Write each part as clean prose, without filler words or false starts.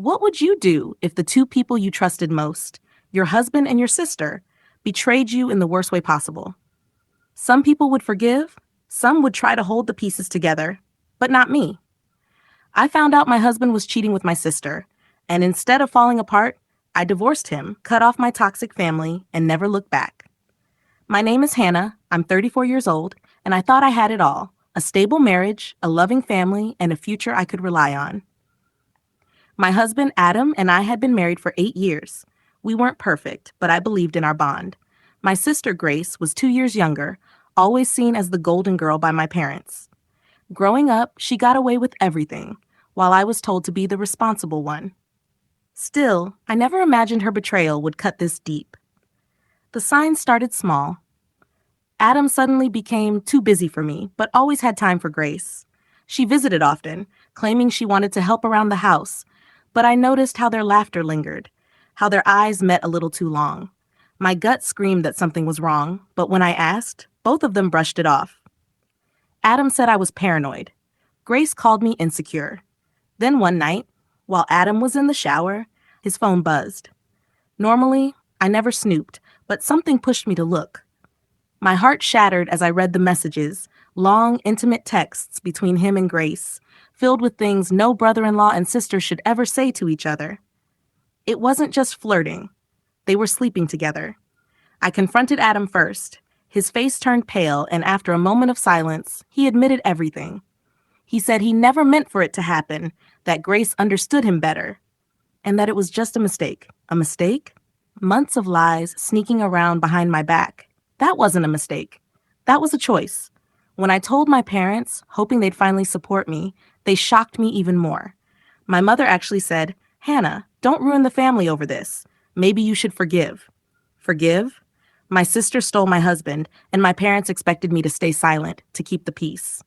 What would you do if the two people you trusted most, your husband and your sister, betrayed you in the worst way possible? Some people would forgive, some would try to hold the pieces together, but not me. I found out my husband was cheating with my sister, and instead of falling apart, I divorced him, cut off my toxic family, and never looked back. My name is Hannah, I'm 34 years old, and I thought I had it all: a stable marriage, a loving family, and a future I could rely on. My husband, Adam, and I had been married for 8 years. We weren't perfect, but I believed in our bond. My sister, Grace, was 2 years younger, always seen as the golden girl by my parents. Growing up, she got away with everything, while I was told to be the responsible one. Still, I never imagined her betrayal would cut this deep. The signs started small. Adam suddenly became too busy for me, but always had time for Grace. She visited often, claiming she wanted to help around the house, but I noticed how their laughter lingered, how their eyes met a little too long. My gut screamed that something was wrong, but when I asked, both of them brushed it off. Adam said I was paranoid. Grace called me insecure. Then one night, while Adam was in the shower, his phone buzzed. Normally, I never snooped, but something pushed me to look. My heart shattered as I read the messages, long, intimate texts between him and Grace, filled with things no brother-in-law and sister should ever say to each other. It wasn't just flirting. They were sleeping together. I confronted Adam first. His face turned pale, and after a moment of silence, he admitted everything. He said he never meant for it to happen, that Grace understood him better, and that it was just a mistake. A mistake? Months of lies sneaking around behind my back. That wasn't a mistake. That was a choice. When I told my parents, hoping they'd finally support me, they shocked me even more. My mother actually said, "Hannah, don't ruin the family over this. Maybe you should forgive." Forgive? My sister stole my husband, and my parents expected me to stay silent, to keep the peace.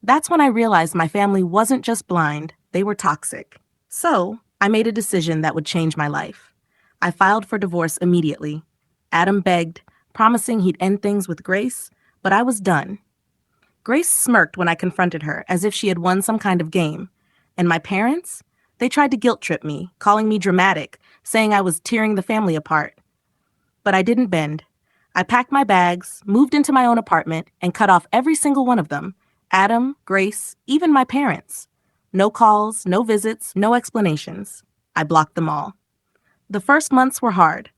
That's when I realized my family wasn't just blind, they were toxic. So, I made a decision that would change my life. I filed for divorce immediately. Adam begged, promising he'd end things with Grace, but I was done. Grace smirked when I confronted her, as if she had won some kind of game. And my parents? They tried to guilt-trip me, calling me dramatic, saying I was tearing the family apart. But I didn't bend. I packed my bags, moved into my own apartment, and cut off every single one of them: Adam, Grace, even my parents. No calls, no visits, no explanations. I blocked them all. The first months were hard.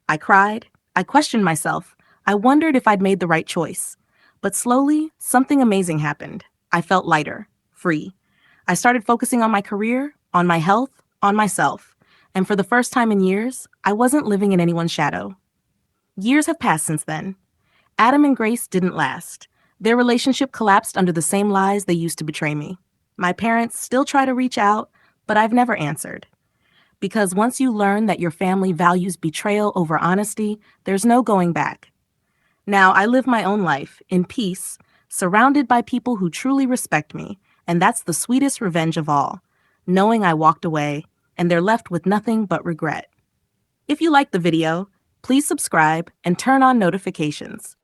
I cried. I questioned myself. I wondered if I'd made the right choice. But slowly, something amazing happened. I felt lighter, free. I started focusing on my career, on my health, on myself. And for the first time in years, I wasn't living in anyone's shadow. Years have passed since then. Adam and Grace didn't last. Their relationship collapsed under the same lies they used to betray me. My parents still try to reach out, but I've never answered. Because once you learn that your family values betrayal over honesty, there's no going back. Now I live my own life, in peace, surrounded by people who truly respect me, and that's the sweetest revenge of all, knowing I walked away, and they're left with nothing but regret. If you liked the video, please subscribe and turn on notifications.